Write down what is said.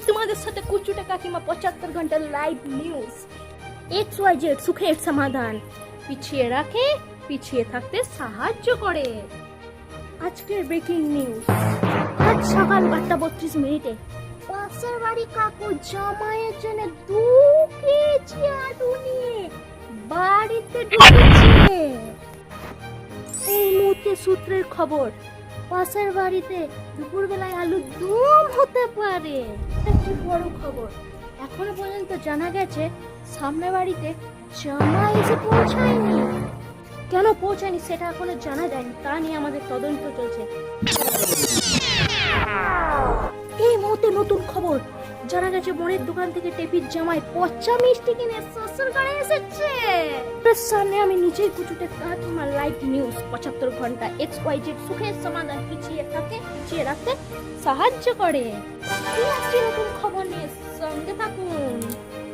তোমাদের সাথে কুচুটে কাকিমা 75 ঘন্টা লাইভ নিউজ। XYZ সুখের সমাধান, পিছিয়ে রাখে, পিছিয়ে থাকতে সাহায্য করে। আজকের ব্রেকিং নিউজ, আজ সকাল 8:32 পাশের বাড়ি কাকু জামাইয়ের জন্য 2 কেজি আলু নিয়ে বাড়িতে ঢুকেছে। এই মুহূর্তে সূত্রের খবর, পাশের বাড়িতে দুপুরবেলায় আলুর দম হতে পারে। এটা কি বড় খবর। এখনো পর্যন্ত জানা গেছে সামনে বাড়িতে জামাই এসে পৌঁছায়নি। কেন পৌঁছায়নি সেটা এখনো জানা যায়নি, তা নিয়ে আমাদের তদন্ত চলছে। এই মুহূর্তে নতুন খবর, জানা গেছে বোনের দোকান থেকে টেপির জামাই পচা মিষ্টি কিনে শ্বশুর ঘরে এসেছে। তার সামনে আমি নিজেই কুচুটে কাকিমা লাইভ নিউজ 75 ঘন্টা। XYZ সুখের সমাধান, পিছিয়ে থাকে, পিছিয়ে রাখতে সাহায্য করে। এই আজকে নতুন খবর নিয়ে সঙ্গে থাকুন।